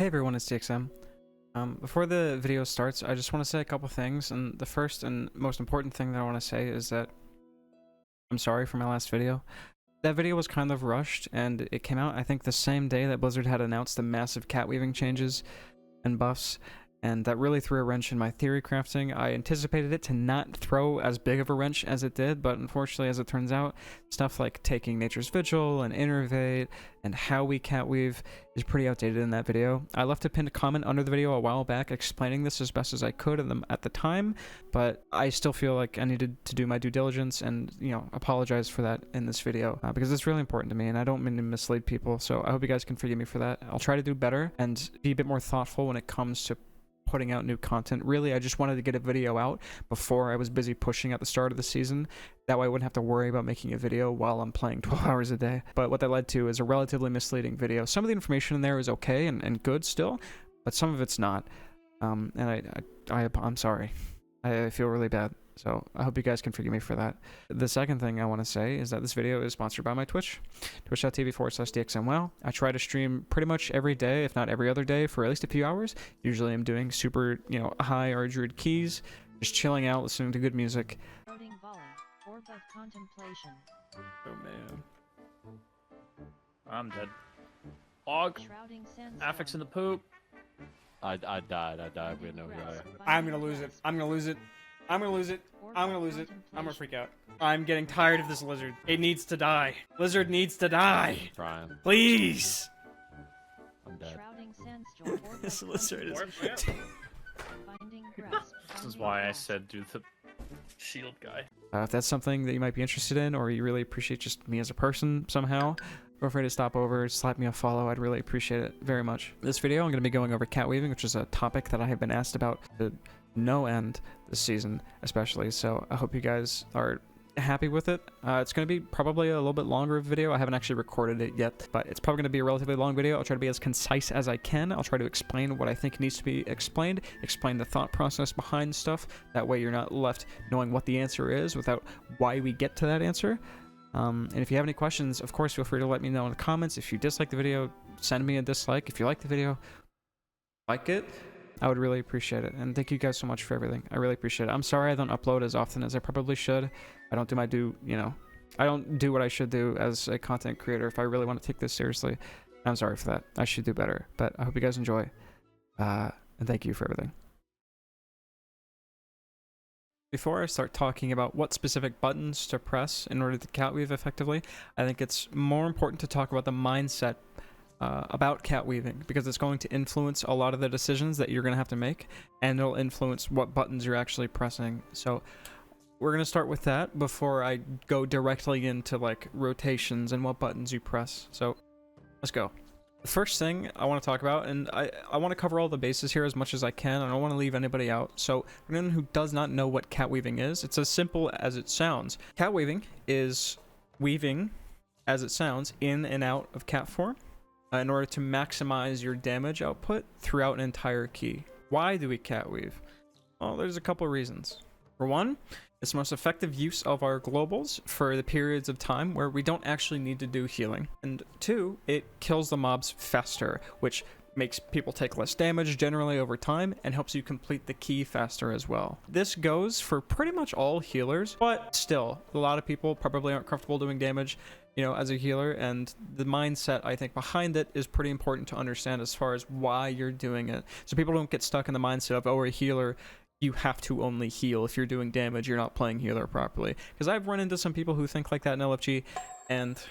Hey everyone, it's DXM. Before the video starts, I just want to say a couple things, and the first and most important thing that I want to say is that I'm sorry for my last video. That video was kind of rushed, and it came out, I think, the same day that Blizzard had announced the massive catweaving changes and buffs, and that really threw a wrench in my theory crafting. I anticipated it to not throw as big of a wrench as it did, but unfortunately, as it turns out, stuff like taking Nature's Vigil and Innervate and how we catweave is pretty outdated in that video. I left a pinned comment under the video a while back explaining this as best as I could at the time, but I still feel like I needed to do my due diligence and, apologize for that in this video because it's really important to me and I don't mean to mislead people, so I hope you guys can forgive me for that. I'll try to do better and be a bit more thoughtful when it comes to putting out new content. Really, I just wanted to get a video out before I was busy pushing at the start of the season. That way I wouldn't have to worry about making a video while I'm playing 12 hours a day. But what that led to is a relatively misleading video. Some of the information in there is okay and good still, but some of it's not. And I'm sorry. I feel really bad. So I hope you guys can forgive me for that. The second thing I want to say is that this video is sponsored by my Twitch, twitch.tv/DXMWow. I try to stream pretty much every day, if not every other day, for at least a few hours. Usually I'm doing super, high Ardruid keys, just chilling out, listening to good music. Volley, orb of contemplation. Oh man. I'm dead. Og! Shrouding sandstorm. Affix in the poop. I died. We had no guy. I'm gonna lose it. I'm gonna lose it. I'm gonna lose it. I'm gonna lose it. I'm gonna freak out. I'm getting tired of this lizard. It needs to die. Lizard needs to die. Trying. Please. I'm dead. Shrouding sandstorm. Orb This of lizard is... Binding grasp. This is why I said do the shield guy. If that's something that you might be interested in, or you really appreciate just me as a person somehow, feel free to stop over, slap me a follow. I'd really appreciate it very much. This video, I'm going to be going over catweaving, which is a topic that I have been asked about to no end this season, especially. So I hope you guys are happy with it. It's going to be probably a little bit longer of a video. I haven't actually recorded it yet, but it's probably going to be a relatively long video. I'll try to be as concise as I can. I'll try to explain what I think needs to be explained, explain the thought process behind stuff. That way you're not left knowing what the answer is without why we get to that answer. And if you have any questions, of course, feel free to let me know in the comments. If you dislike the video, send me a dislike. If you like the video, like it. I would really appreciate it. And thank you guys so much for everything. I really appreciate it. I'm sorry I don't upload as often as I probably should. I don't do my I don't do what I should do as a content creator if I really want to take this seriously. I'm sorry for that. I should do better. But I hope you guys enjoy. And thank you for everything. Before I start talking about what specific buttons to press in order to catweave effectively, I think it's more important to talk about the mindset about catweaving, because it's going to influence a lot of the decisions that you're going to have to make, and it'll influence what buttons you're actually pressing. So we're going to start with that before I go directly into like rotations and what buttons you press. So let's go. The first thing I want to talk about, and I want to cover all the bases here as much as I can. I don't want to leave anybody out. So for anyone who does not know what catweaving is, it's as simple as it sounds. Catweaving is weaving, as it sounds, in and out of cat form in order to maximize your damage output throughout an entire key. Why do we catweave? Well, there's a couple of reasons. For one, it's the most effective use of our globals for the periods of time where we don't actually need to do healing. And two, it kills the mobs faster, which makes people take less damage generally over time and helps you complete the key faster as well. This goes for pretty much all healers, but still, a lot of people probably aren't comfortable doing damage, as a healer, and the mindset, I think, behind it is pretty important to understand as far as why you're doing it. So people don't get stuck in the mindset of, oh, a healer, you have to only heal. If you're doing damage, you're not playing healer properly. Because I've run into some people who think like that in LFG, and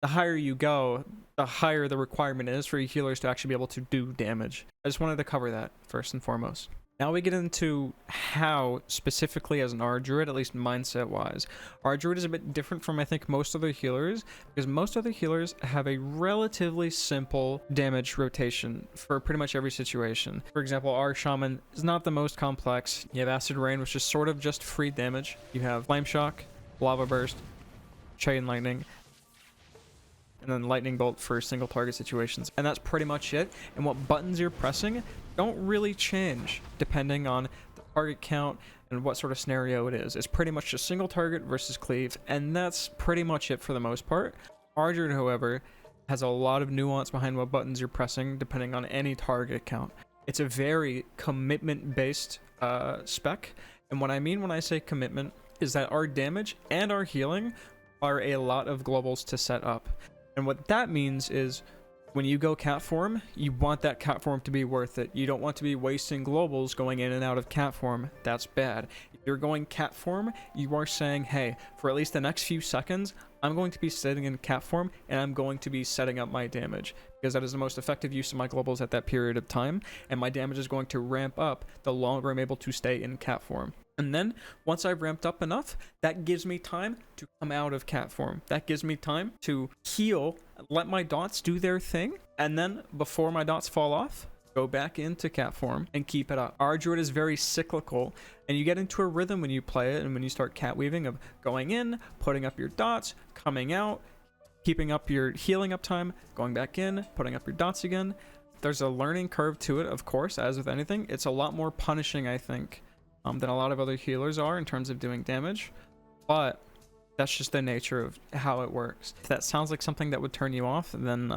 the higher you go, the higher the requirement is for healers to actually be able to do damage. I just wanted to cover that first and foremost. Now we get into how, specifically as an Ardruid, at least mindset-wise. Ardruid is a bit different from, I think, most other healers, because most other healers have a relatively simple damage rotation for pretty much every situation. For example, our Shaman is not the most complex. You have Acid Rain, which is sort of just free damage. You have Flame Shock, Lava Burst, Chain Lightning, and then Lightning Bolt for single target situations, and that's pretty much it. And what buttons you're pressing don't really change depending on the target count and what sort of scenario it is. It's pretty much just single target versus cleave, and that's pretty much it for the most part. Ardruid, however, has a lot of nuance behind what buttons you're pressing depending on any target count. It's a very commitment based spec, and what I mean when I say commitment is that our damage and our healing are a lot of globals to set up. And what that means is when you go cat form, you want that cat form to be worth it. You don't want to be wasting globals going in and out of cat form. That's bad. If you're going cat form, you are saying, hey, for at least the next few seconds, I'm going to be sitting in cat form and I'm going to be setting up my damage, because that is the most effective use of my globals at that period of time, and my damage is going to ramp up the longer I'm able to stay in cat form. And then once I've ramped up enough, that gives me time to come out of cat form. That gives me time to heal, let my dots do their thing, and then before my dots fall off, go back into cat form and keep it up. Our druid is very cyclical, and you get into a rhythm when you play it and when you start cat weaving of going in, putting up your dots, coming out, keeping up your healing uptime, going back in, putting up your dots again. There's a learning curve to it, of course, as with anything. It's a lot more punishing, I think, than a lot of other healers are in terms of doing damage, but that's just the nature of how it works. If that sounds like something that would turn you off, then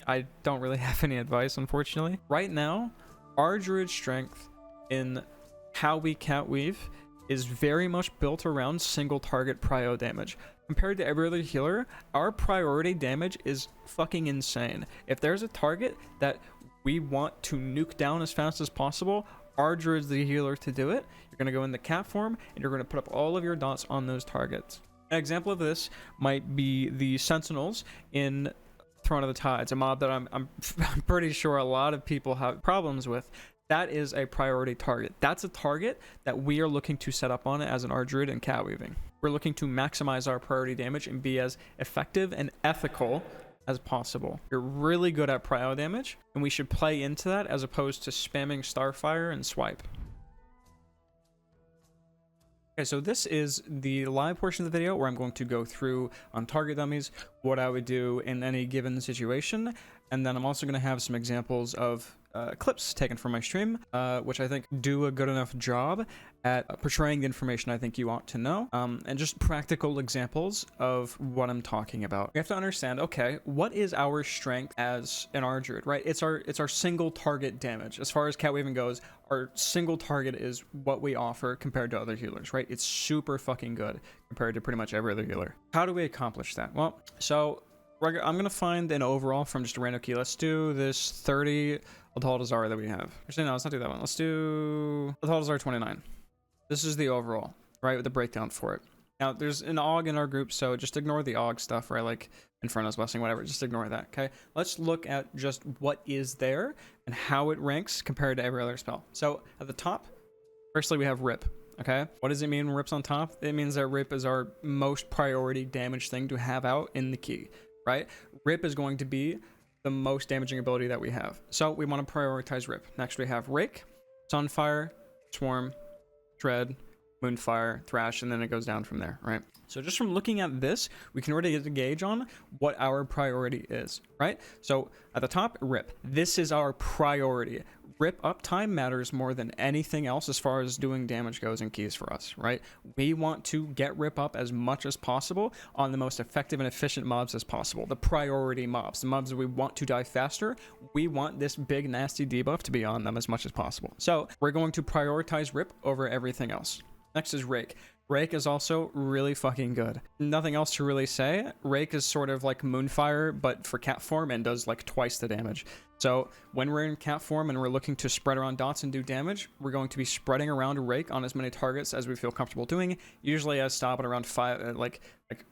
I don't really have any advice, unfortunately. Right now, our druid strength in how we cat weave is very much built around single target prio damage. Compared to every other healer, our priority damage is fucking insane. If there's a target that we want to nuke down as fast as possible, our druid's the healer to do it. You're going to go in the cat form and you're going to put up all of your dots on those targets. An example of this might be the sentinels in Throne of the Tides, a mob that I'm pretty sure a lot of people have problems with. That is a priority target. That's a target that we are looking to set up on as an Druid in cat weaving. We're looking to maximize our priority damage and be as effective and ethical as possible. You're really good at prio damage, and we should play into that as opposed to spamming Starfire and swipe. Okay, so this is the live portion of the video where I'm going to go through on target dummies what I would do in any given situation, and then I'm also going to have some examples of clips taken from my stream, which I think do a good enough job at portraying the information I think you ought to know, and just practical examples of what I'm talking about. You have to understand, okay, what is our strength as an Druid, right? It's our single target damage. As far as cat weaving goes, our single target is what we offer compared to other healers, right? It's super fucking good compared to pretty much every other healer. How do we accomplish that? Well, so I'm gonna find an overall from just a random key. Let's do this 30 Altaldazar that we have. Actually, no, let's not do that one. Let's do Altaldazar 29. This is the overall, right, with the breakdown for it. Now, there's an AUG in our group, so just ignore the AUG stuff, right, like Inferno's Blessing, whatever, just ignore that, okay? Let's look at just what is there and how it ranks compared to every other spell. So, at the top, firstly, we have Rip, okay? What does it mean when Rip's on top? It means that Rip is our most priority damage thing to have out in the key, right? Rip is going to be the most damaging ability that we have. So, we want to prioritize Rip. Next, we have Rake, Sunfire, Swarm, Dread, Moonfire, Thrash, and then it goes down from there, right? So just from looking at this, we can already get a gauge on what our priority is, right? So at the top, Rip. This is our priority. Rip uptime matters more than anything else as far as doing damage goes in keys for us, right? We want to get Rip up as much as possible on the most effective and efficient mobs as possible. The priority mobs, the mobs that we want to die faster, we want this big nasty debuff to be on them as much as possible. So we're going to prioritize Rip over everything else. Next is Rake. Rake is also really fucking good. Nothing else to really say. Rake is sort of like Moonfire, but for cat form and does like twice the damage. So when we're in cat form and we're looking to spread around dots and do damage, we're going to be spreading around Rake on as many targets as we feel comfortable doing. Usually I stop at around 5, like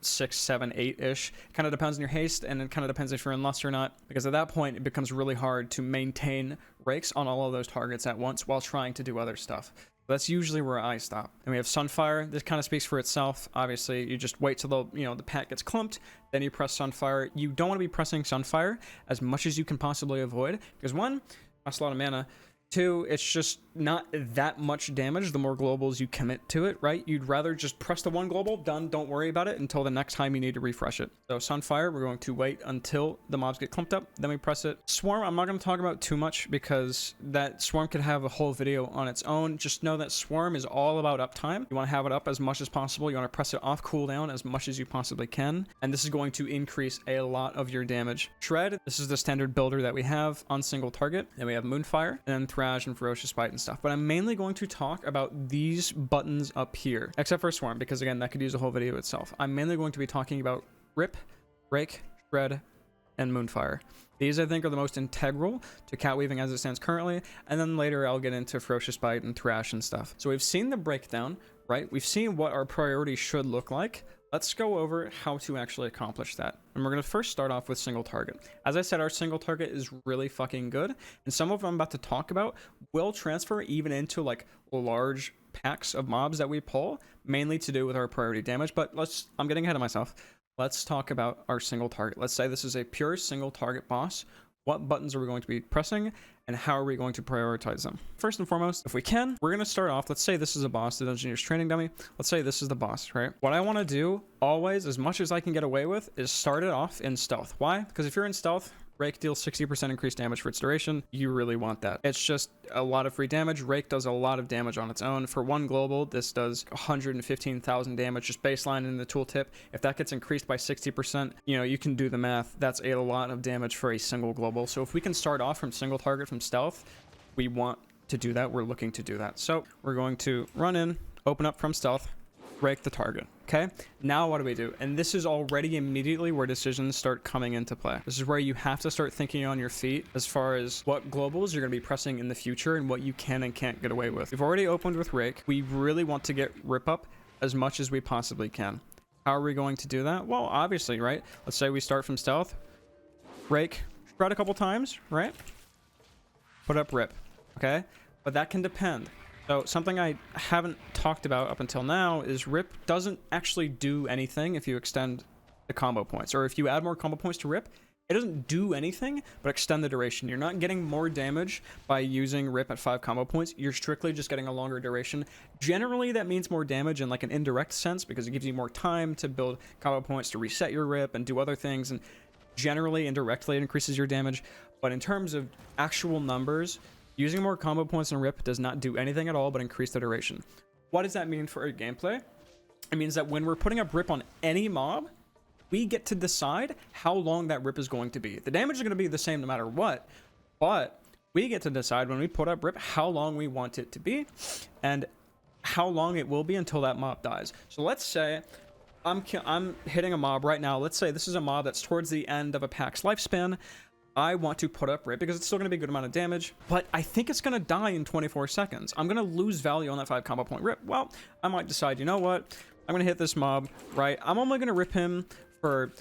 6, 7, 8-ish. Kind of depends on your haste, and it kind of depends if you're in Lust or not, because at that point it becomes really hard to maintain Rakes on all of those targets at once while trying to do other stuff. That's usually where I stop. And we have Sunfire. This kind of speaks for itself. Obviously, you just wait till the pack gets clumped, then you press Sunfire. You don't want to be pressing Sunfire as much as you can possibly avoid, because one, costs a lot of mana. Two, it's just not that much damage the more globals you commit to it, right? You'd rather just press the one global, done, don't worry about it until the next time you need to refresh it. So Sunfire, we're going to wait until the mobs get clumped up, then we press it. Swarm, I'm not going to talk about too much because that Swarm could have a whole video on its own. Just know that Swarm is all about uptime. You want to have it up as much as possible. You want to press it off cooldown as much as you possibly can. And this is going to increase a lot of your damage. Shred, this is the standard builder that we have on single target. Then we have Moonfire, and then Thrash and Ferocious Bite and stuff. But I'm mainly going to talk about these buttons up here, except for Swarm, because again, that could use a whole video itself. I'm mainly going to be talking about Rip, Break, Shred, and Moonfire. These, I think, are the most integral to Catweaving as it stands currently, and then later I'll get into Ferocious Bite and Thrash and stuff. So we've seen the breakdown, right? We've seen what our priority should look like. Let's go over how to actually accomplish that. And we're going to first start off with single target. As I said, our single target is really fucking good. And some of what I'm about to talk about will transfer even into like large packs of mobs that we pull, mainly to do with our priority damage. But I'm getting ahead of myself. Let's talk about our single target. Let's say this is a pure single target boss. What buttons are we going to be pressing and how are we going to prioritize them? First and foremost, if we can, we're going to start off. Let's say this is a boss, the Dungeoneer's training dummy. Let's say this is the boss, right? What I want to do always, as much as I can get away with, is start it off in stealth. Why? Because if you're in stealth, Rake deals 60% increased damage for its duration. You really want that. It's just a lot of free damage. Rake does a lot of damage on its own. For one global, this does 115,000 damage, just baseline in the tooltip. If that gets increased by 60%, you know, you can do the math. That's a lot of damage for a single global. So if we can start off from single target from stealth, we want to do that. We're looking to do that. So we're going to run in, open up from stealth, Rake the target. Okay, now what do we do? And this is already immediately where decisions start coming into play. This is where you have to start thinking on your feet as far as what globals you're going to be pressing in the future and what you can and can't get away with. We've already opened with Rake. We really want to get Rip up as much as we possibly can. How are we going to do that? Well, obviously, right? Let's say we start from stealth, Rake, spread a couple times, right? Put up Rip, okay? But that can depend. So something I haven't talked about up until now is Rip doesn't actually do anything if you extend the combo points, or if you add more combo points to Rip, it doesn't do anything but extend the duration. You're not getting more damage by using Rip at 5 combo points. You're strictly just getting a longer duration. Generally, that means more damage in like an indirect sense because it gives you more time to build combo points to reset your Rip and do other things, and generally, indirectly, it increases your damage. But in terms of actual numbers, using more combo points in Rip does not do anything at all but increase the duration. What does that mean for our gameplay? It means that when we're putting up Rip on any mob, we get to decide how long that Rip is going to be. The damage is going to be the same no matter what, but we get to decide when we put up Rip how long we want it to be and how long it will be until that mob dies. So let's say I'm hitting a mob right now. Let's say this is a mob that's towards the end of a pack's lifespan. I want to put up Rip because it's still going to be a good amount of damage, but I think it's going to die in 24 seconds. I'm going to lose value on that 5 combo point Rip. Well, I might decide, you know what? I'm going to hit this mob, right? I'm only going to rip him for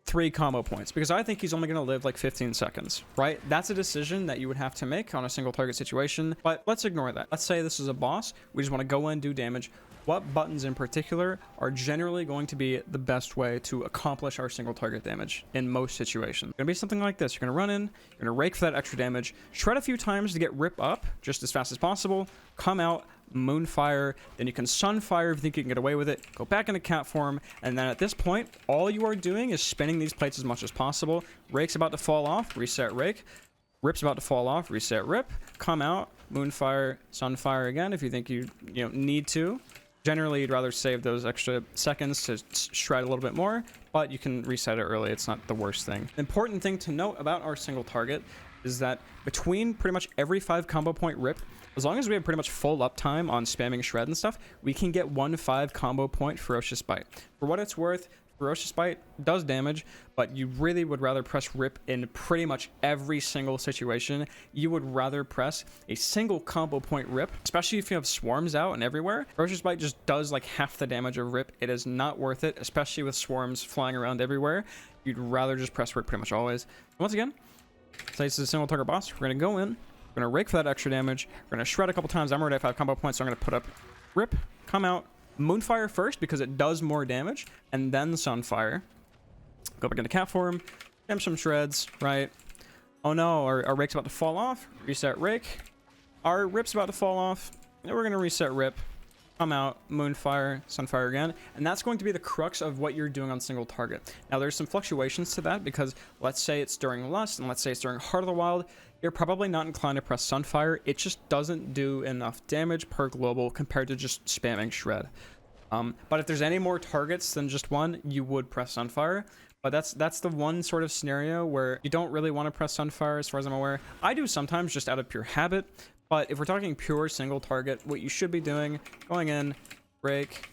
3 combo points because I think he's only going to live like 15 seconds, right? That's a decision that you would have to make on a single target situation, but let's ignore that. Let's say this is a boss. We just want to go in, do damage. What buttons in particular are generally going to be the best way to accomplish our single target damage in most situations? It's going to be something like this. You're going to run in, you're going to rake for that extra damage, shred a few times to get Rip up just as fast as possible, come out, Moonfire, then you can Sunfire if you think you can get away with it, go back into cat form, and then at this point, all you are doing is spinning these plates as much as possible. Rake's about to fall off, reset Rake. Rip's about to fall off, reset Rip, come out, Moonfire, Sunfire again if you think you need to. Generally, you'd rather save those extra seconds to shred a little bit more, but you can reset it early. It's not the worst thing. The important thing to note about our single target is that between pretty much every 5 combo point Rip, as long as we have pretty much full uptime on spamming Shred and stuff, we can get 1 5 combo point Ferocious Bite. For what it's worth, Ferocious Bite does damage, but you really would rather press Rip in pretty much every single situation. You would rather press a single combo point Rip, especially if you have swarms out and everywhere. Ferocious Bite just does like half the damage of Rip. It is not worth it, especially with swarms flying around everywhere. You'd rather just press Rip pretty much always. Once again, say this is a single target boss. We're going to go in, we're going to rake for that extra damage, we're going to shred a couple times. I'm already at 5 combo points, so I'm going to put up Rip, come out, Moonfire first because it does more damage, and then Sunfire. Go back into cat form, jam some shreds, right? Oh no, our Rake's about to fall off. Reset Rake. Our rip's about to fall off. Then we're gonna reset rip. Come out, Moonfire, Sunfire again, and that's going to be the crux of what you're doing on single target. Now there's some fluctuations to that because let's say it's during Lust and let's say it's during Heart of the Wild, you're probably not inclined to press Sunfire. It just doesn't do enough damage per global compared to just spamming Shred. But if there's any more targets than just one, you would press Sunfire. But that's the one sort of scenario where you don't really want to press Sunfire as far as I'm aware. I do sometimes just out of pure habit. But if we're talking pure single target, what you should be doing, going in, break,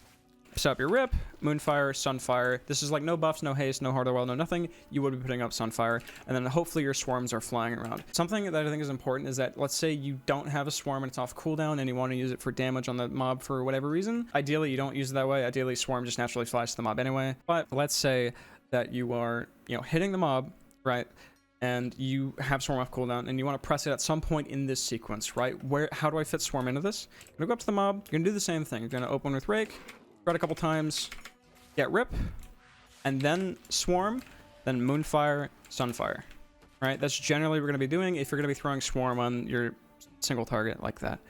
set up your rip, Moonfire, Sunfire. This is like no buffs, no haste, no Heart of the Wild, no nothing. You would be putting up Sunfire, and then hopefully your swarms are flying around. Something that I think is important is that let's say you don't have a swarm and it's off cooldown and you want to use it for damage on the mob for whatever reason. Ideally, you don't use it that way. Ideally, swarm just naturally flies to the mob anyway. But let's say that you are, hitting the mob, right? And you have swarm off cooldown and you want to press it at some point in this sequence, right? How do I fit swarm into this? You're gonna go up to the mob, you're gonna do the same thing. You're gonna open with rake, spread a couple times, get rip, and then swarm, then Moonfire, Sunfire, right? That's generally what we're gonna be doing if you're gonna be throwing swarm on your single target like that.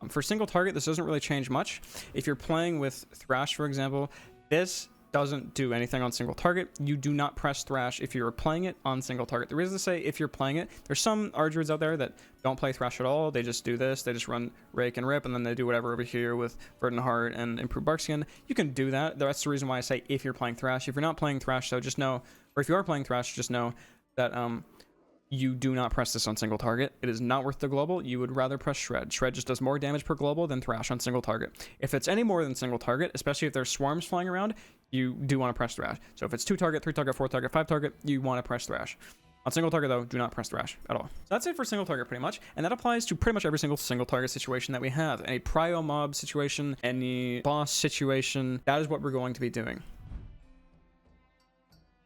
For single target, this doesn't really change much. If you're playing with Thrash, for example, this doesn't do anything on single target. You do not press Thrash if you're playing it on single target. The reason to say if you're playing it, there's some Ardruids out there that don't play Thrash at all. They just do this. They just run Rake and Rip, and then they do whatever over here with Verdant Heart and Improved Barkskin. You can do that. That's the reason why I say if you're playing Thrash. If you're not playing Thrash, though, just know, or if you are playing Thrash, just know that you do not press this on single target. It is not worth the global. You would rather press Shred. Shred just does more damage per global than Thrash on single target. If it's any more than single target, especially if there's swarms flying around, you do want to press Thrash. So if it's 2 target, 3 target, 4 target, 5 target, you want to press Thrash. On single target, though, do not press Thrash at all. So that's it for single target, pretty much. And that applies to pretty much every single target situation that we have. Any prio mob situation, any boss situation, that is what we're going to be doing.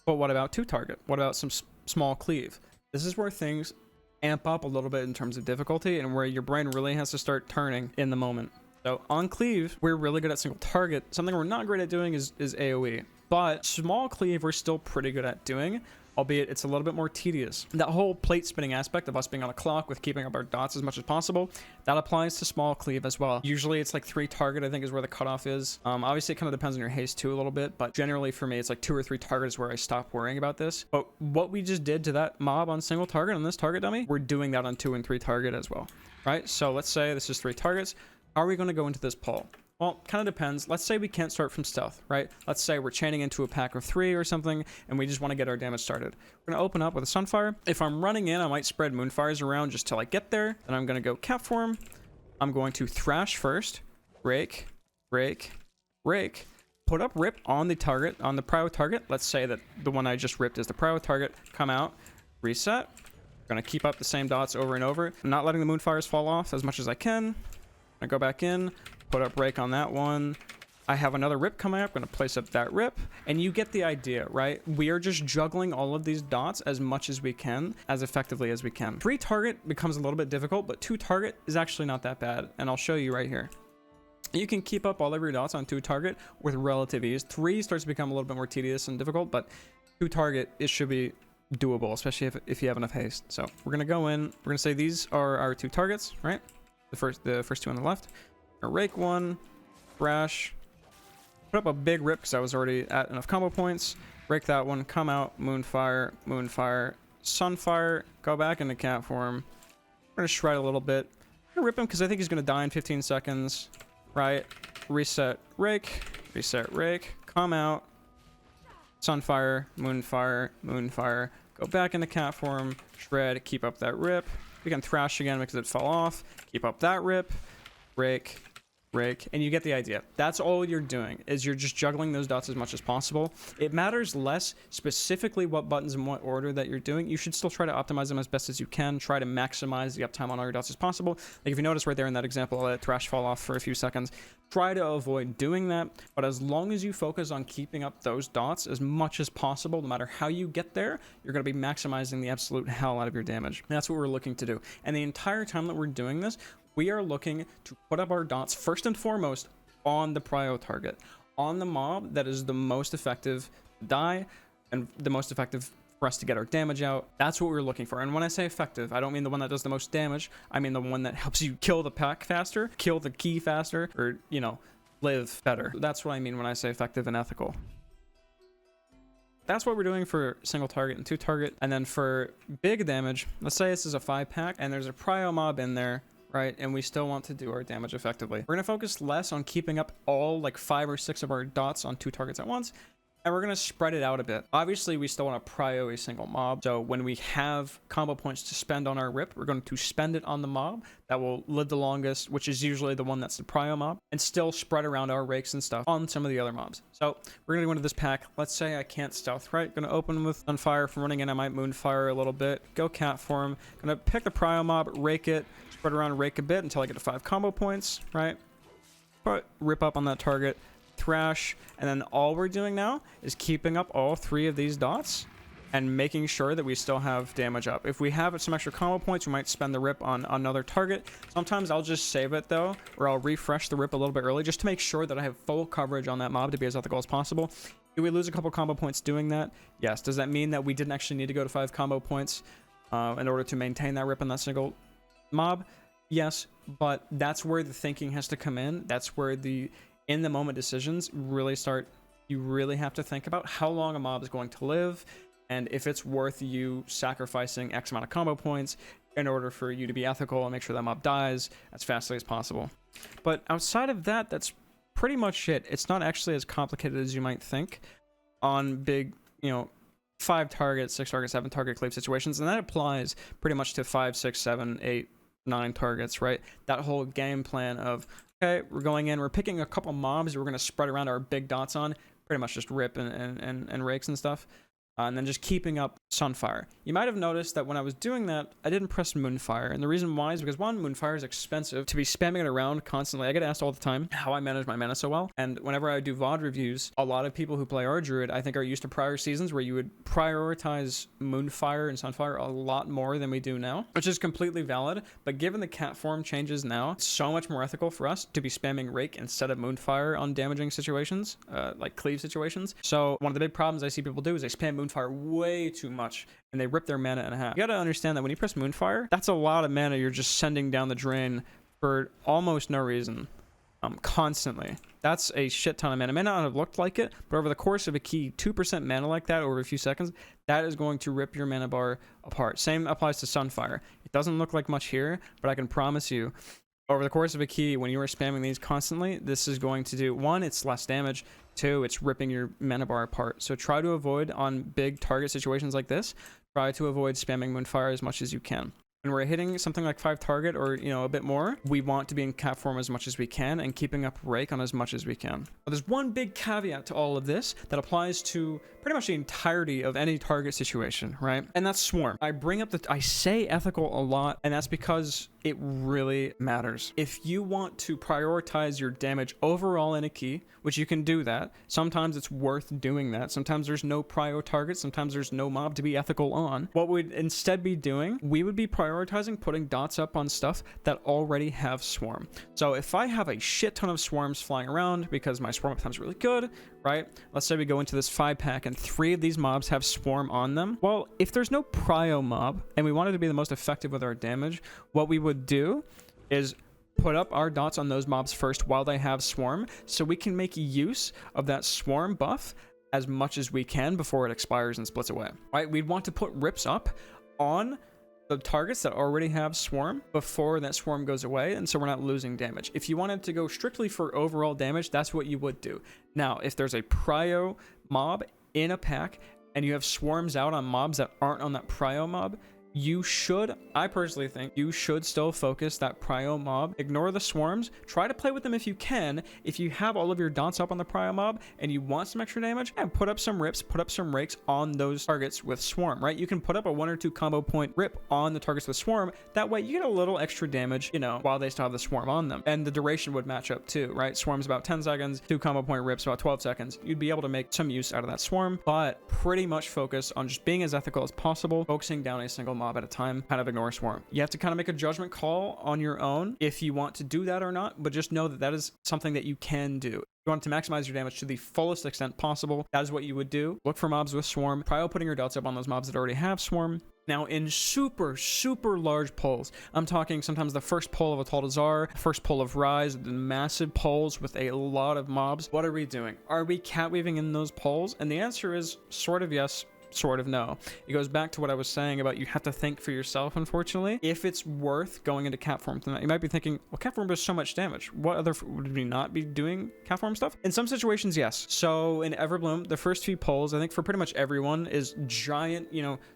But what about 2 target? What about some small cleave? This is where things amp up a little bit in terms of difficulty and where your brain really has to start turning in the moment. So on Cleave, we're really good at single target. Something we're not great at doing is AoE. But small Cleave, we're still pretty good at doing, albeit it's a little bit more tedious. That whole plate spinning aspect of us being on a clock with keeping up our dots as much as possible, that applies to small Cleave as well. Usually it's like 3 target, I think, is where the cutoff is. Obviously it kind of depends on your haste too a little bit, but generally for me it's like 2 or 3 targets where I stop worrying about this. But what we just did to that mob on single target on this target dummy, we're doing that on 2 and 3 target as well, right? So let's say this is 3 targets. How are we going to go into this pull? Well, kind of depends. Let's say we can't start from stealth, right? Let's say we're chaining into a pack of 3 or something, and we just want to get our damage started. We're going to open up with a Sunfire. If I'm running in, I might spread Moonfires around just till I get there. Then I'm going to go Cap Form. I'm going to Thrash first. Rake, Rake, Rake. Put up Rip on the target, on the prio target. Let's say that the one I just ripped is the prio target. Come out, reset. Going to keep up the same dots over and over. I'm not letting the Moonfires fall off as much as I can. I go back in, put up Rake on that one. I have another Rip coming up. I'm going to place up that Rip. And you get the idea, right? We are just juggling all of these dots as much as we can, as effectively as we can. 3 target becomes a little bit difficult, but 2 target is actually not that bad. And I'll show you right here. You can keep up all of your dots on 2 target with relative ease. 3 starts to become a little bit more tedious and difficult, but 2 target, it should be doable, especially if you have enough haste. So we're going to go in. We're going to say these are our 2 targets, right? The first 2 on the left. A Rake 1, Thrash. Put up a big Rip because I was already at enough combo points. Rake that one, come out, Moonfire, Moonfire, Sunfire, go back into Cat Form. We're going to Shred a little bit. I'm going to Rip him because I think he's going to die in 15 seconds. Right? Reset Rake, come out, Sunfire, Moonfire, Moonfire, go back into Cat Form, Shred, keep up that Rip. We can Thrash again because it fell off. Keep up that Rip. Rake, Rake, and you get the idea. That's all you're doing, is you're just juggling those dots as much as possible. It matters less specifically what buttons and what order that you're doing. You should still try to optimize them as best as you can. Try to maximize the uptime on all your dots as possible. Like if you notice right there in that example, I let Thrash fall off for a few seconds. Try to avoid doing that, but as long as you focus on keeping up those dots as much as possible, no matter how you get there, you're going to be maximizing the absolute hell out of your damage. And that's what we're looking to do. And the entire time that we're doing this, we are looking to put up our dots first and foremost on the prio target, on the mob that is the most effective die and the most effective for us to get our damage out. That's what we're looking for. And when I say effective, I don't mean the one that does the most damage. I mean the one that helps you kill the pack faster, kill the key faster, or, you know, live better. That's what I mean when I say effective and ethical. That's what we're doing for single target and 2 target. And then for big damage, let's say this is a 5-pack and there's a prio mob in there, right? And we still want to do our damage effectively. We're going to focus less on keeping up all like 5 or 6 of our dots on 2 targets at once. And we're going to spread it out a bit. Obviously, we still want to prio a single mob. So when we have combo points to spend on our rip, we're going to spend it on the mob that will live the longest, which is usually the one that's the prio mob, and still spread around our rakes and stuff on some of the other mobs. So we're going to go into this pack. Let's say I can't stealth, right? Going to open with Unfire from running in. I might Moonfire a little bit. Go Cat form. Going to pick the prio mob, rake it, spread around, rake a bit until I get to 5 combo points, right? But rip up on that target. Thrash, and then all we're doing now is keeping up all 3 of these dots and making sure that we still have damage up. If we have some extra combo points, we might spend the rip on another target. Sometimes I'll just save it though, or I'll refresh the rip a little bit early just to make sure that I have full coverage on that mob to be as ethical as possible. Do we lose a couple combo points doing that? Yes. Does that mean that we didn't actually need to go to 5 combo points in order to maintain that rip on that single mob? Yes, but that's where the thinking has to come in. That's where the in the moment decisions really start. You really have to think about how long a mob is going to live and if it's worth you sacrificing X amount of combo points in order for you to be ethical and make sure that mob dies as fastly as possible. But outside of that, that's pretty much it. It's not actually as complicated as you might think on big, you know, 5 target, 6 target, 7 target cleave situations, and that applies pretty much to 5, 6, 7, 8, 9 targets, right? That whole game plan of, okay, we're going in, we're picking a couple mobs we're going to spread around our big dots on, pretty much just rip and rakes and stuff, and then just keeping up Sunfire. You might have noticed that when I was doing that, I didn't press Moonfire, and the reason why is because, one, Moonfire is expensive. To be spamming it around constantly, I get asked all the time how I manage my mana so well, and whenever I do VOD reviews, a lot of people who play Druid, I think, are used to prior seasons where you would prioritize Moonfire and Sunfire a lot more than we do now, which is completely valid, but given the cat form changes now, it's so much more ethical for us to be spamming Rake instead of Moonfire on damaging situations, like Cleave situations. So one of the big problems I see people do is they spam Moonfire way too much and they rip their mana in half. You gotta understand that when you press Moonfire, that's a lot of mana you're just sending down the drain for almost no reason, constantly. That's a shit ton of mana. It may not have looked like it, but over the course of a key 2% mana like that over a few seconds, that is going to rip your mana bar apart. Same applies to Sunfire. It doesn't look like much here, but I can promise you, over the course of a key, when you are spamming these constantly, this is going to do, 1, it's less damage, 2, it's ripping your mana bar apart. So try to avoid, on big target situations like this, try to avoid spamming Moonfire as much as you can. When we're hitting something like 5 target or, you know, a bit more, we want to be in cat form as much as we can and keeping up Rake on as much as we can. But there's one big caveat to all of this that applies to pretty much the entirety of any target situation, right? And that's Swarm. I say ethical a lot, and that's because it really matters. If you want to prioritize your damage overall in a key, which you can do that, sometimes it's worth doing that. Sometimes there's no prio target, sometimes there's no mob to be ethical on. What we'd instead be doing, we would be prioritizing putting dots up on stuff that already have Swarm. So if I have a shit ton of Swarms flying around because my Swarm uptime is really good, right? Let's say we go into this 5-pack and 3 of these mobs have Swarm on them. Well, if there's no prio mob and we wanted to be the most effective with our damage, what we would do is put up our dots on those mobs first while they have Swarm, so we can make use of that Swarm buff as much as we can before it expires and splits away, right? We'd want to put rips up on the targets that already have Swarm before that Swarm goes away, and so we're not losing damage. If you wanted to go strictly for overall damage, that's what you would do. Now, if there's a prio mob in a pack and you have Swarms out on mobs that aren't on that prio mob, I personally think you should still focus that prio mob. Ignore the Swarms. Try to play with them if you can. If you have all of your dots up on the prio mob and you want some extra damage, and put up some rips, put up some rakes on those targets with Swarm, right? You can put up a 1 or 2 combo point rip on the targets with Swarm. That way you get a little extra damage, you know, while they still have the Swarm on them. And the duration would match up too, right? Swarm's about 10 seconds, 2 combo point rips about 12 seconds. You'd be able to make some use out of that Swarm, but pretty much focus on just being as ethical as possible, focusing down a single mob at a time, kind of ignore Swarm. You have to kind of make a judgment call on your own if you want to do that or not, but just know that that is something that you can do. You want to maximize your damage to the fullest extent possible. That is what you would do. Look for mobs with Swarm. Try putting your dots up on those mobs that already have Swarm. Now, in super, super large polls, I'm talking sometimes the first poll of a Taldazar, first poll of Rise, the massive polls with a lot of mobs. What are we doing? Are we catweaving in those polls? And the answer is sort of yes, sort of no. It goes back to what I was saying about you have to think for yourself, unfortunately. If it's worth going into cat form tonight, you might be thinking, well, cat form does so much damage. What other, would we not be doing cat form stuff? In some situations, yes. So in Everbloom, the first few polls, I think for pretty much everyone, is giant,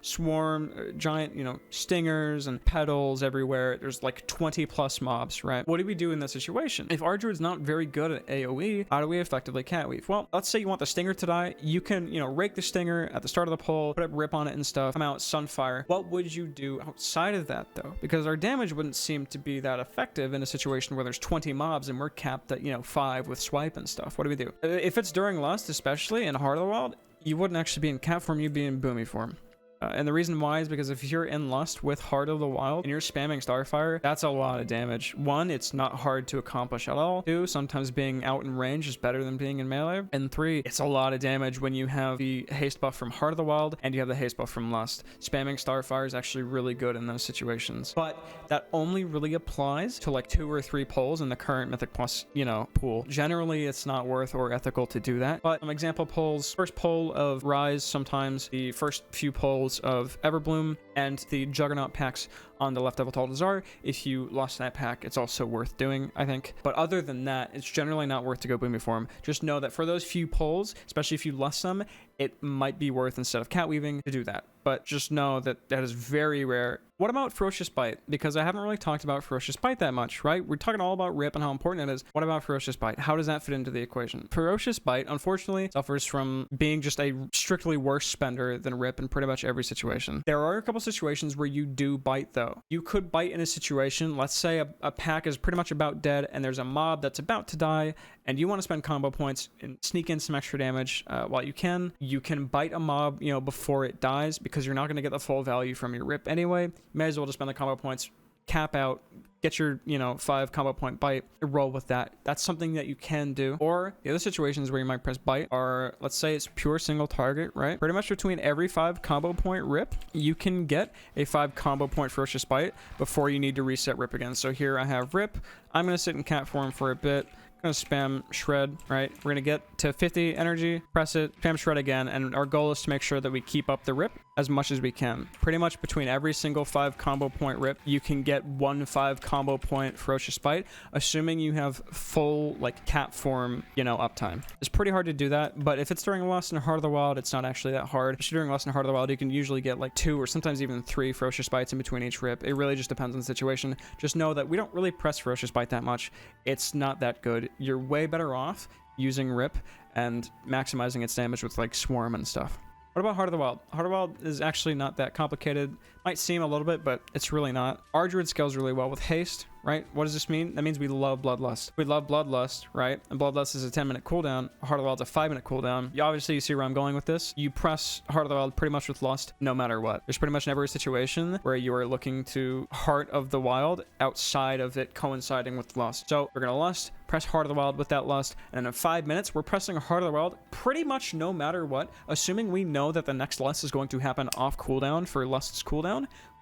swarm, giant, stingers and petals everywhere. There's like 20 plus mobs, right? What do we do in that situation? If our druid's not very good at AoE, how do we effectively catweave? Well, let's say you want the stinger to die. You can, rake the stinger at the start of the poll, put up rip on it and stuff, come out sunfire. What would you do outside of that though? Because our damage wouldn't seem to be that effective in a situation where there's 20 mobs and we're capped at 5 with swipe and stuff. What do we do? If it's during lust, especially in Heart of the Wild, you wouldn't actually be in cat form, you'd be in boomy form. And the reason why is because if you're in Lust with Heart of the Wild and you're spamming Starfire, that's a lot of damage. One, it's not hard to accomplish at all. Two, sometimes being out in range is better than being in melee. And three, it's a lot of damage when you have the haste buff from Heart of the Wild and you have the haste buff from Lust. Spamming Starfire is actually really good in those situations. But that only really applies to like 2 or 3 polls in the current Mythic Plus, pool. Generally, it's not worth or ethical to do that. But some example polls, first poll of Rise, sometimes the first few polls of Everbloom, and the Juggernaut packs on the left of Taldazar. If you lost that pack, it's also worth doing, I think. But other than that, it's generally not worth to go boomy form. Just know that for those few polls, especially if you lost them, it might be worth, instead of catweaving, to do that. But just know that that is very rare. What about Ferocious Bite? Because I haven't really talked about Ferocious Bite that much, right? We're talking all about Rip and how important it is. What about Ferocious Bite? How does that fit into the equation? Ferocious Bite, unfortunately, suffers from being just a strictly worse spender than Rip in pretty much every situation. There are a couple situations where you do bite, though. You could bite in a situation, let's say a pack is pretty much about dead and there's a mob that's about to die, and you want to spend combo points and sneak in some extra damage while you can. You can bite a mob, before it dies, because you're not going to get the full value from your Rip anyway. You may as well just spend the combo points, cap out, get your 5 combo point bite, and roll with that. That's something that you can do. Or the other situations where you might press bite are, let's say it's pure single target, right? Pretty much between every 5 combo point Rip, you can get a 5 combo point Ferocious Bite before you need to reset Rip again. So here I have Rip. I'm going to sit in cat form for a bit. Gonna spam shred, right? We're gonna get to 50 energy, press it, spam shred again, and our goal is to make sure that we keep up the Rip as much as we can. Pretty much between every single 5 combo point Rip, you can get 1 5 combo point Ferocious Bite, assuming you have full like cat form, uptime. It's pretty hard to do that, but if it's during Lust and Heart of the Wild, it's not actually that hard. Especially during Lust and Heart of the Wild, you can usually get like 2 or sometimes even 3 Ferocious Bites in between each Rip. It really just depends on the situation. Just know that we don't really press Ferocious Bite that much. It's not that good. You're way better off using Rip and maximizing its damage with like Swarm and stuff. What about Heart of the Wild? Heart of the Wild is actually not that complicated. Might seem a little bit, but it's really not. Our druid scales really well with haste, right? What does this mean? That means we love Bloodlust. We love Bloodlust, right? And Bloodlust is a 10-minute cooldown. Heart of the Wild's a 5-minute cooldown. You see where I'm going with this. You press Heart of the Wild pretty much with Lust no matter what. There's pretty much never a situation where you are looking to Heart of the Wild outside of it coinciding with Lust. So we're gonna Lust, press Heart of the Wild with that Lust, and in 5 minutes, we're pressing Heart of the Wild pretty much no matter what, assuming we know that the next Lust is going to happen off cooldown for Lust's cooldown.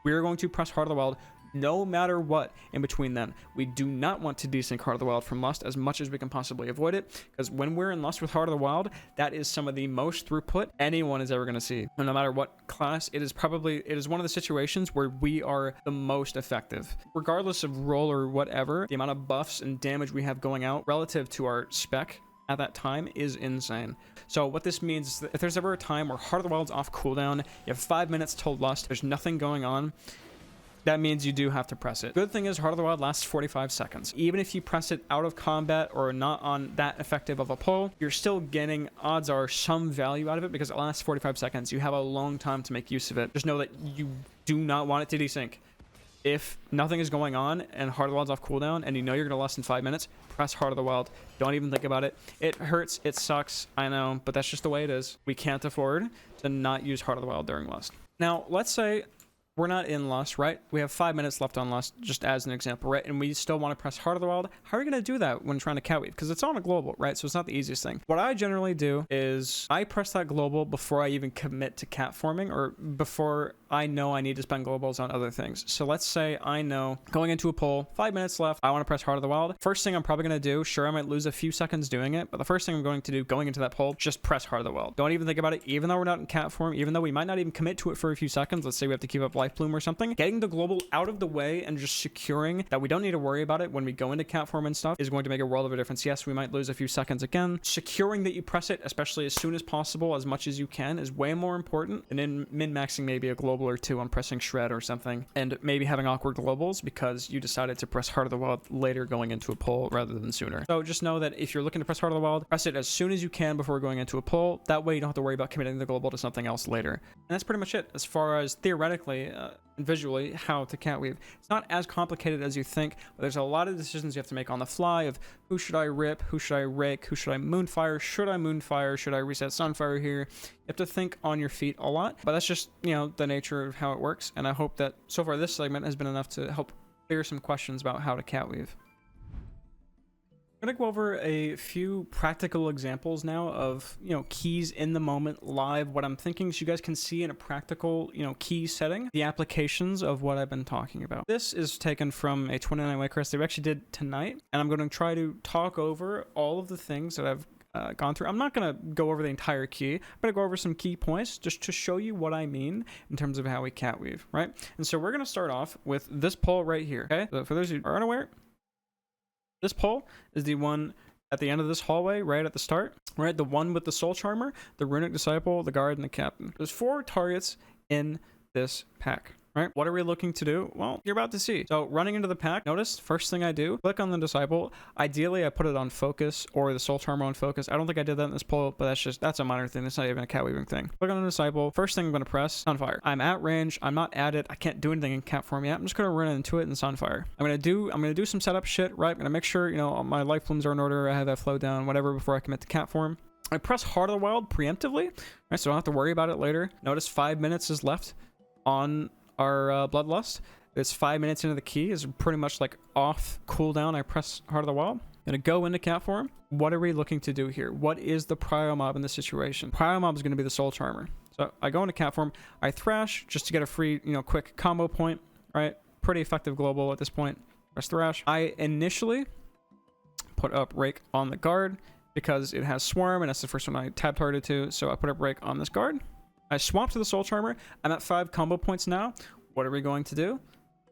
We're going to press Heart of the Wild no matter what in between then. We do not want to desync Heart of the Wild from Lust as much as we can possibly avoid it, because when we're in Lust with Heart of the Wild, that is some of the most throughput anyone is ever going to see. And no matter what class, it is one of the situations where we are the most effective. Regardless of role or whatever, the amount of buffs and damage we have going out relative to our spec at that time is insane. So what this means is that if there's ever a time where Heart of the Wild's off cooldown, you have 5 minutes till Lust, there's nothing going on, that means you do have to press it. Good thing is Heart of the Wild lasts 45 seconds. Even if you press it out of combat or not on that effective of a pull, you're still getting, odds are, some value out of it because it lasts 45 seconds. You have a long time to make use of it. Just know that you do not want it to desync. If nothing is going on and Heart of the Wild's off cooldown and you know you're going to last in 5 minutes, press Heart of the Wild. Don't even think about it. It hurts. It sucks. I know, but that's just the way it is. We can't afford to not use Heart of the Wild during Lust. Now, let's say we're not in Lust, right? We have 5 minutes left on Lust, just as an example, right? And we still want to press Heart of the Wild. How are we going to do that when trying to Catweave? Because it's on a global, right? So it's not the easiest thing. What I generally do is I press that global before I even commit to cat forming, or before I know I need to spend globals on other things. So let's say I know going into a poll, 5 minutes left, I want to press Heart of the Wild. First thing I'm probably going to do, sure, I might lose a few seconds doing it, but the first thing I'm going to do going into that poll, just press Heart of the Wild. Don't even think about it, even though we're not in cat form, even though we might not even commit to it for a few seconds. Let's say we have to keep up Life Plume or something. Getting the global out of the way and just securing that we don't need to worry about it when we go into cat form and stuff is going to make a world of a difference. Yes, we might lose a few seconds again. Securing that you press it, especially as soon as possible, as much as you can, is way more important than in min-maxing maybe a global or two on pressing Shred or something, and maybe having awkward globals because you decided to press Heart of the Wild later going into a poll rather than sooner. So just know that if you're looking to press Heart of the Wild, press it as soon as you can before going into a poll. That way you don't have to worry about committing the global to something else later. And that's pretty much it as far as theoretically and visually how to Catweave. It's not as complicated as you think, but there's a lot of decisions you have to make on the fly of who should I rip, who should I rake, who should I moonfire, should I moonfire, should I reset sunfire here. You have to think on your feet a lot, but that's just, you know, the nature of how it works. And I hope that so far this segment has been enough to help clear some questions about how to Catweave. I'm going to go over a few practical examples now of, you know, keys in the moment live, what I'm thinking, so you guys can see in a practical, you know, key setting, the applications of what I've been talking about. This is taken from a 29 Warcraft they actually did tonight, and I'm going to try to talk over all of the things that I've gone through. I'm not going to go over the entire key. I'm going to go over some key points just to show you what I mean in terms of how we Catweave, right? And so we're going to start off with this pole right here, okay? So for those who are unaware, this pole is the one at the end of this hallway, right at the start, right? The one with the Soul Charmer, the Runic Disciple, the Guard, and the Captain. There's 4 targets in this pack, right? What are we looking to do? Well, you're about to see. So running into the pack, notice first thing I do, click on the Disciple. Ideally, I put it on focus or the Soul Charmer on focus. I don't think I did that in this poll, but that's a minor thing. That's not even a Catweaving thing. Click on the Disciple. First thing I'm going to press, Sunfire. I'm at range. I'm not at it. I can't do anything in cat form yet. I'm just going to run into it in Sunfire. I'm going to do some setup shit, right? I'm going to make sure, you know, my life plumes are in order. I have that flow down, whatever, before I commit to cat form. I press Heart of the Wild preemptively, right? So I don't have to worry about it later. Notice 5 minutes is left on our Bloodlust. It's 5 minutes into the key. Is pretty much like off cooldown. I press Heart of the Wild. Gonna go into cat form. What are we looking to do here? What is the prio mob in this situation? Prio mob is going to be the Soul Charmer. So I go into cat form. I thrash just to get a free, you know, quick combo point, right? Pretty effective global at this point. Press thrash. I initially put up Rake on the Guard because it has Swarm and that's the first one I tab targeted to. So I put up Rake on this Guard. I swap to the Soul Charmer. I'm at 5 combo points now. What are we going to do?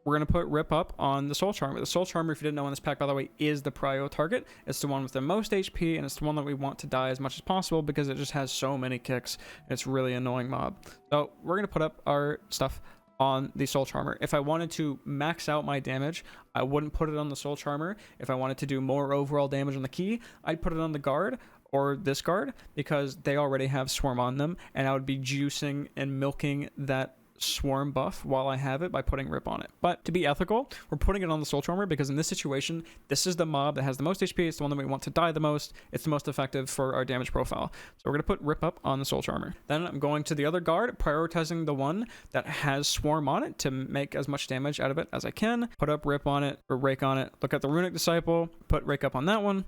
We're going to put Rip up on the Soul Charmer. The Soul Charmer, if you didn't know in this pack, by the way, is the prio target. It's the one with the most HP, and it's the one that we want to die as much as possible because it just has so many kicks. It's really annoying mob. So we're going to put up our stuff on the Soul Charmer. If I wanted to max out my damage, I wouldn't put it on the Soul Charmer. If I wanted to do more overall damage on the key, I'd put it on the Guard or this Guard because they already have Swarm on them, and I would be juicing and milking that Swarm buff while I have it by putting Rip on it. But to be ethical, we're putting it on the Soul Charmer because in this situation, this is the mob that has the most HP. It's the one that we want to die the most. It's the most effective for our damage profile. So we're going to put Rip up on the Soul Charmer. Then I'm going to the other Guard, prioritizing the one that has Swarm on it to make as much damage out of it as I can. Put up Rip on it or Rake on it. Look at the Runic Disciple, put Rake up on that one.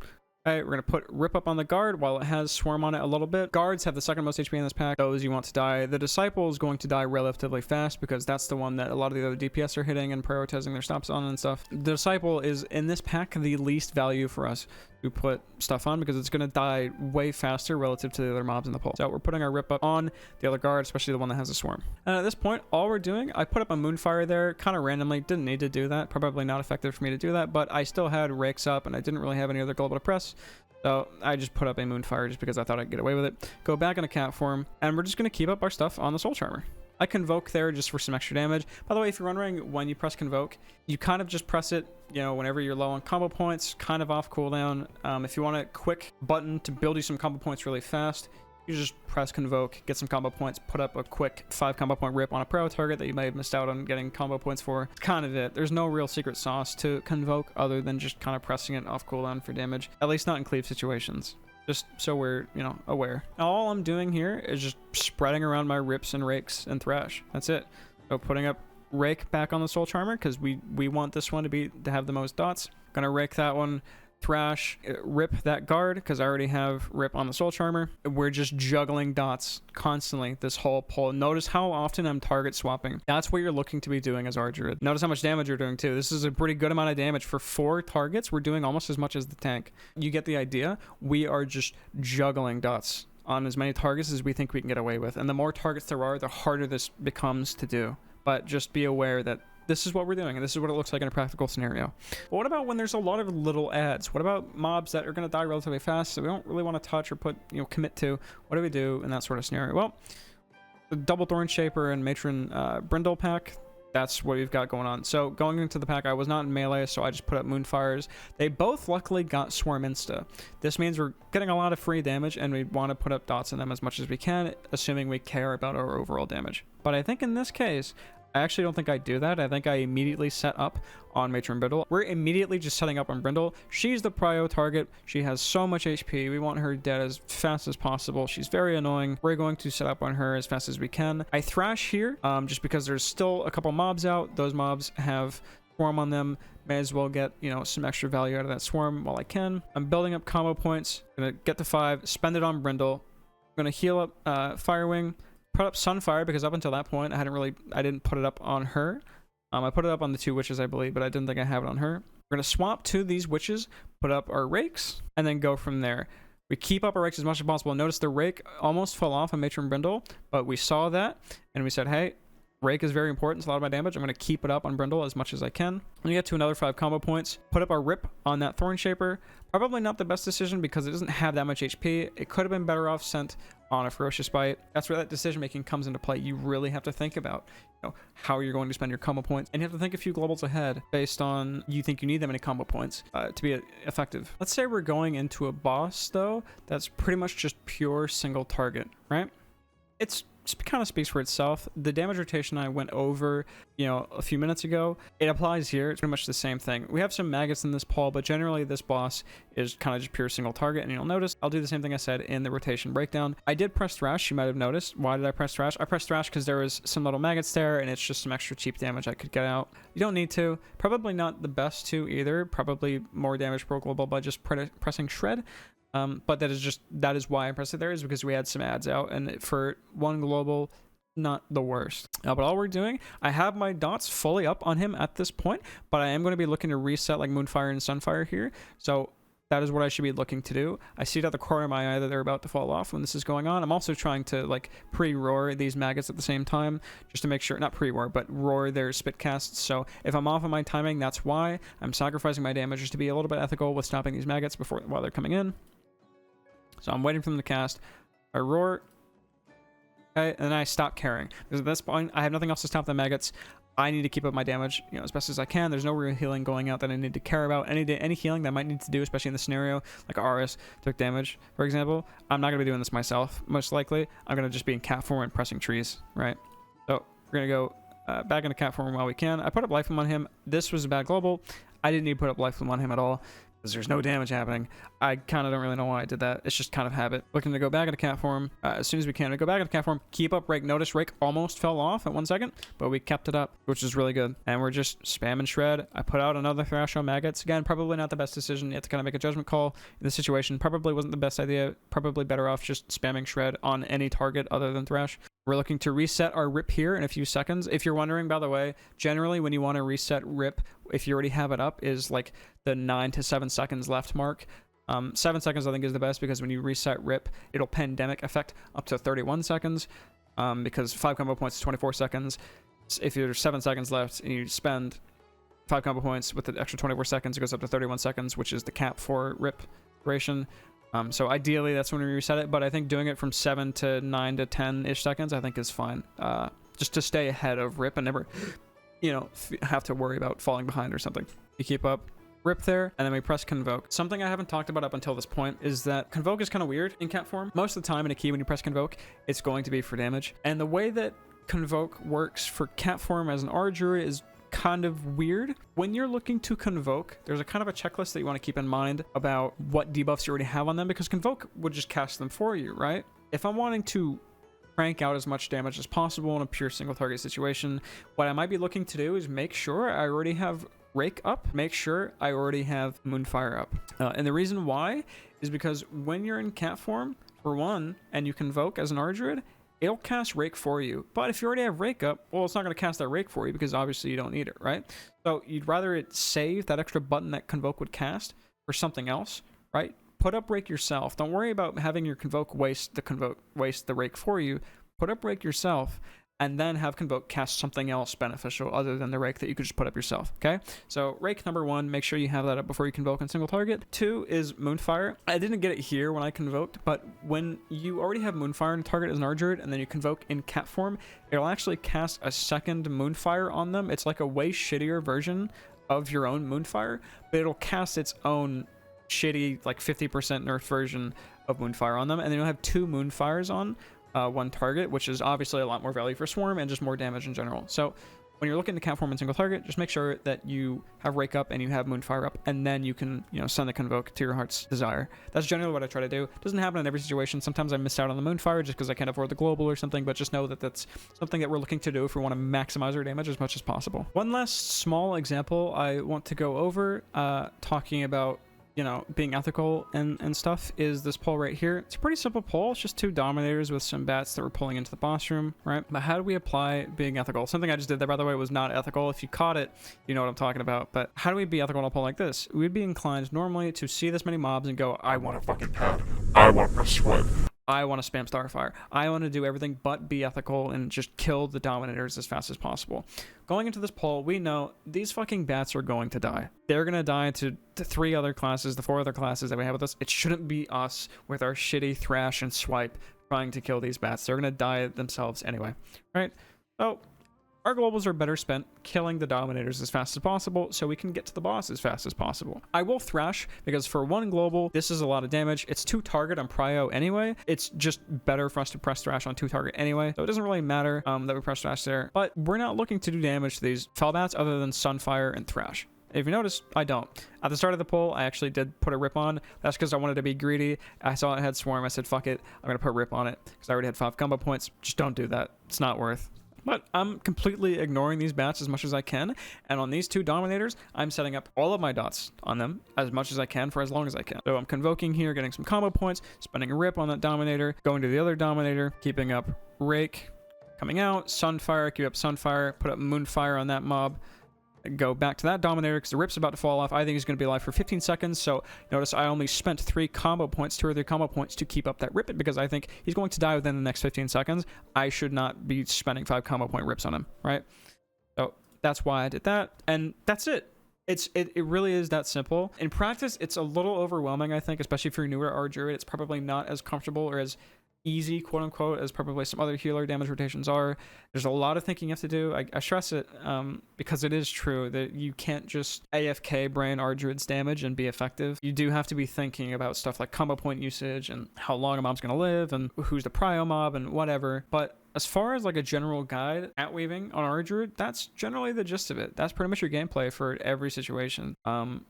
Alright, we're going to put Rip up on the Guard while it has Swarm on it a little bit. Guards have the second most HP in this pack. Those you want to die. The Disciple is going to die relatively fast because that's the one that a lot of the other DPS are hitting and prioritizing their stops on and stuff. The Disciple is, in this pack, the least value for us to put stuff on because it's going to die way faster relative to the other mobs in the pool. So we're putting our Rip up on the other Guard, especially the one that has a Swarm. And at this point, all we're doing, I put up a Moonfire there kind of randomly. Didn't need to do that. Probably not effective for me to do that, but I still had Rakes up and I didn't really have any other global to press. So I just put up a Moonfire just because I thought I'd get away with it. Go back into cat form, and we're just going to keep up our stuff on the Soul Charmer. I Convoke there just for some extra damage. By the way, if you're wondering when you press Convoke, you kind of just press it, you know, whenever you're low on combo points, kind of off cooldown. If you want a quick button to build you some combo points really fast, you just press Convoke, get some combo points, put up a quick 5 combo point Rip on a pro target that you may have missed out on getting combo points for. It's kind of it. There's no real secret sauce to Convoke other than just kind of pressing it off cooldown for damage, at least not in Cleave situations. Just so we're, you know, aware. All I'm doing here is just spreading around my Rips and Rakes and Thrash. That's it. So putting up Rake back on the Soul Charmer because we want this one to have the most dots. Gonna rake that one. Thrash, rip that guard because I already have rip on the Soul Charmer. We're just juggling dots constantly this whole pull. Notice how often I'm target swapping. That's what you're looking to be doing as our druid. Notice how much damage you're doing too. This is a pretty good amount of damage for 4 targets. We're doing almost as much as the tank. You get the idea. We are just juggling dots on as many targets as we think we can get away with, and the more targets there are, the harder this becomes to do. But just be aware that this is what we're doing, and this is what it looks like in a practical scenario. But what about when there's a lot of little adds? What about mobs that are going to die relatively fast, so we don't really want to touch or put, commit to? What do we do in that sort of scenario? Well, the double Thorn Shaper and Matron Brindle pack, that's what we've got going on. So going into the pack, I was not in melee, so I just put up Moonfires. They both luckily got Swarm Insta. This means we're getting a lot of free damage, and we want to put up dots in them as much as we can, assuming we care about our overall damage. But I think in this case, I actually don't think I do that. I think I immediately set up on Matron Brindle. We're immediately just setting up on Brindle. She's the prio target. She has so much HP. We want her dead as fast as possible. She's very annoying. We're going to set up on her as fast as we can. I thrash here just because there's still a couple mobs out. Those mobs have swarm on them. May as well get, some extra value out of that swarm while I can. I'm building up combo points. Gonna get to 5, spend it on Brindle. I'm gonna heal up Firewing. Put up Sunfire because up until that point I didn't put it up on her. I put it up on the 2 witches, I believe, but I didn't think I have it on her. We're gonna swap to these witches, put up our rakes, and then go from there. We keep up our rakes as much as possible. Notice the rake almost fell off on Matron Brindle, but we saw that and we said, hey, rake is very important. It's a lot of my damage. I'm going to keep it up on Brindle as much as I can. When we get to another 5 combo points, put up our rip on that Thorn Shaper. Probably not the best decision because it doesn't have that much HP. It could have been better off sent on a Ferocious Bite. That's where that decision making comes into play. You really have to think about how you're going to spend your combo points, and you have to think a few globals ahead based on you think you need that many combo points to be effective. Let's say we're going into a boss though that's pretty much just pure single target, right? It's kind of speaks for itself. The damage rotation I went over, a few minutes ago, it applies here. It's pretty much the same thing. We have some maggots in this poll, but generally this boss is kind of just pure single target, and you'll notice I'll do the same thing I said in the rotation breakdown. I did press thrash. You might have noticed. Why did I press thrash? I pressed thrash because there was some little maggots there, and it's just some extra cheap damage I could get out. You don't need to. Probably not the best to either. Probably more damage per global by just pressing shred. But that is why I pressed it there, is because we had some ads out, and for 1 global, not the worst. But all we're doing, I have my dots fully up on him at this point, but I am going to be looking to reset like Moonfire and Sunfire here. So that is what I should be looking to do. I see it at the corner of my eye that they're about to fall off when this is going on. I'm also trying to like pre-roar these maggots at the same time, just to make sure, not pre-roar, but roar their spit casts. So if I'm off on my timing, that's why I'm sacrificing my damage just to be a little bit ethical with stopping these maggots while they're coming in. So I'm waiting for them to cast. I roar. Okay, and then I stop caring. Because at this point, I have nothing else to stop the maggots. I need to keep up my damage, as best as I can. There's no real healing going out that I need to care about. Any healing that I might need to do, especially in the scenario, like RS took damage, for example. I'm not going to be doing this myself, most likely. I'm going to just be in cat form and pressing trees, right? So we're going to go back into cat form while we can. I put up life on him. This was a bad global. I didn't need to put up life on him at all, because there's no damage happening. I kind of don't really know why I did that. It's just kind of habit. Looking to go back into cat form as soon as we can. We go back into cat form, keep up rake. Notice rake almost fell off at 1 second, but we kept it up, which is really good. And we're just spamming shred. I put out another thrash on maggots. Again, probably not the best decision. You have to kind of make a judgment call in this situation. Probably wasn't the best idea. Probably better off just spamming shred on any target other than thrash. We're looking to reset our rip here in a few seconds. If you're wondering, by the way, generally when you want to reset rip, if you already have it up, is like the 9 to 7 seconds left mark. 7 seconds I think is the best, because when you reset rip, it'll pandemic effect up to 31 seconds, because 5 combo points is 24 seconds. If there's 7 seconds left and you spend 5 combo points with the extra 24 seconds, it goes up to 31 seconds, which is the cap for rip duration. So ideally that's when we reset it, but I think doing it from 7 to 9 to 10-ish seconds I think is fine, just to stay ahead of rip and never have to worry about falling behind or something. You keep up rip there, and then we press Convoke. Something I haven't talked about up until this point is that Convoke is kind of weird in cat form. Most of the time in a key, when you press Convoke, it's going to be for damage, and the way that Convoke works for cat form as an R druid is kind of weird. When you're looking to Convoke, there's a kind of a checklist that you want to keep in mind about what debuffs you already have on them, because Convoke would just cast them for you, right? If I'm wanting to crank out as much damage as possible in a pure single target situation. What I might be looking to do is make sure I already have Rake up, make sure I already have Moonfire up. And the reason why is because when you're in cat form, for one, and you convoke as an Ardruid, it'll cast Rake for you. But if you already have Rake up, well, it's not going to cast that Rake for you because obviously you don't need it, right? So you'd rather it save that extra button that Convoke would cast for something else, right? Put up Rake yourself. Don't worry about having your Convoke waste the Rake for you. Put up Rake yourself, and then have Convoke cast something else beneficial other than the Rake that you could just put up yourself, okay? So Rake number 1, make sure you have that up before you Convoke on single target. 2 is Moonfire. I didn't get it here when I Convoked, but when you already have Moonfire on target as an Ardruid, and then you Convoke in cat form, it'll actually cast a second Moonfire on them. It's like a way shittier version of your own Moonfire, but it'll cast its own shitty, like 50% nerfed version of Moonfire on them, and then you'll have 2 Moonfires on one target, which is obviously a lot more value for Swarm and just more damage in general. So when you're looking to cat form in single target, just make sure that you have Rake up and you have Moonfire up, and then you can, send the Convoke to your heart's desire. That's generally what I try to do. Doesn't happen in every situation. Sometimes I miss out on the Moonfire just because I can't afford the global or something, but just know that that's something that we're looking to do if we want to maximize our damage as much as possible. One last small example I want to go over, talking about being ethical and stuff, is this pull right here. It's a pretty simple pull. It's just 2 Dominators with some bats that we're pulling into the boss room, right? But how do we apply being ethical? Something I just did there, by the way, was not ethical. If you caught it, you know what I'm talking about. But how do we be ethical on a pull like this? We'd be inclined normally to see this many mobs and go, I want to fucking pad. I want to swipe. I want to spam Starfire. I want to do everything but be ethical and just kill the Dominators as fast as possible. Going into this poll, we know these fucking bats are going to die. They're going to die to the 3 other classes, the 4 other classes that we have with us. It shouldn't be us with our shitty thrash and swipe trying to kill these bats. They're going to die themselves anyway, right? So our globals are better spent killing the Dominators as fast as possible so we can get to the boss as fast as possible. I will thrash because for 1 global, this is a lot of damage. It's 2 target on prio anyway. It's just better for us to press thrash on 2 target anyway. So it doesn't really matter that we press thrash there. But we're not looking to do damage to these fell bats other than Sunfire and Thrash. If you notice, I don't. At the start of the poll, I actually did put a rip on. That's because I wanted to be greedy. I saw it had Swarm. I said, fuck it. I'm going to put rip on it because I already had 5 combo points. Just don't do that. It's not worth. But I'm completely ignoring these bats as much as I can, and on these 2 Dominators, I'm setting up all of my dots on them as much as I can for as long as I can. So I'm convoking here, getting some combo points, spending a rip on that Dominator, going to the other Dominator, keeping up Rake, coming out, Sunfire, keep up Sunfire, put up Moonfire on that mob, go back to that Dominator because the rip's about to fall off. I think he's going to be alive for 15 seconds. So notice I only spent 3 combo points, 2 or 3 combo points to keep up that rip because I think he's going to die within the next 15 seconds. I should not be spending 5 combo point rips on him, right? So that's why I did that. And that's it. It really is that simple. In practice, it's a little overwhelming, I think, especially if you're newer to Ardruid. It's probably not as comfortable or as easy, quote unquote, as probably some other healer damage rotations are. There's a lot of thinking you have to do. I stress it because it is true that you can't just AFK brain Ardruid's damage and be effective. You do have to be thinking about stuff like combo point usage and how long a mob's going to live and who's the prio mob and whatever. But as far as like a general guide at weaving on Ardruid, that's generally the gist of it. That's pretty much your gameplay for every situation. And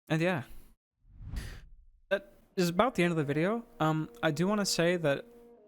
yeah, is about the end of the video. I do want to say that,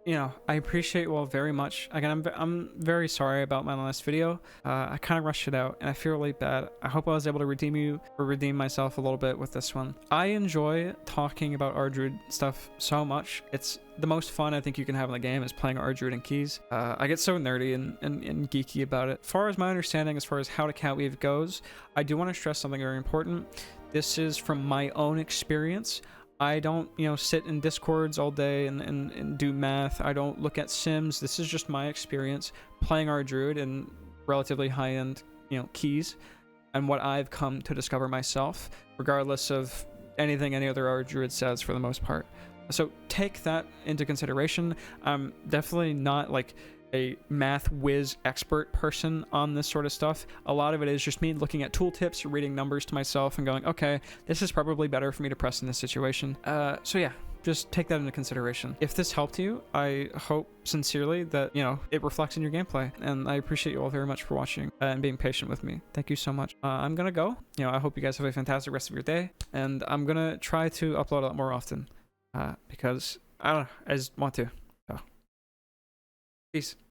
I appreciate you all very much. Again, I'm very sorry about my last video. I kind of rushed it out and I feel really bad. I hope I was able to redeem myself a little bit with this one. I enjoy talking about Ardruid stuff so much. It's the most fun I think you can have in the game is playing Ardruid and keys. I get so nerdy and geeky about it. As far as my understanding, as far as how to Catweave goes, I do want to stress something very important. This is from my own experience. I don't, sit in Discords all day and do math. I don't look at sims. This is just my experience playing Ardruid in relatively high-end, keys and what I've come to discover myself, regardless of anything any other Ardruid says for the most part. So take that into consideration. I'm definitely not like a math whiz expert person on this sort of stuff. A lot of it is just me looking at tooltips, reading numbers to myself and going, okay, this is probably better for me to press in this situation. So yeah, just take that into consideration. If this helped you, I hope sincerely that, it reflects in your gameplay. And I appreciate you all very much for watching and being patient with me. Thank you so much. I'm gonna go. I hope you guys have a fantastic rest of your day. And I'm gonna try to upload a lot more often because I don't know, I just want to. Peace.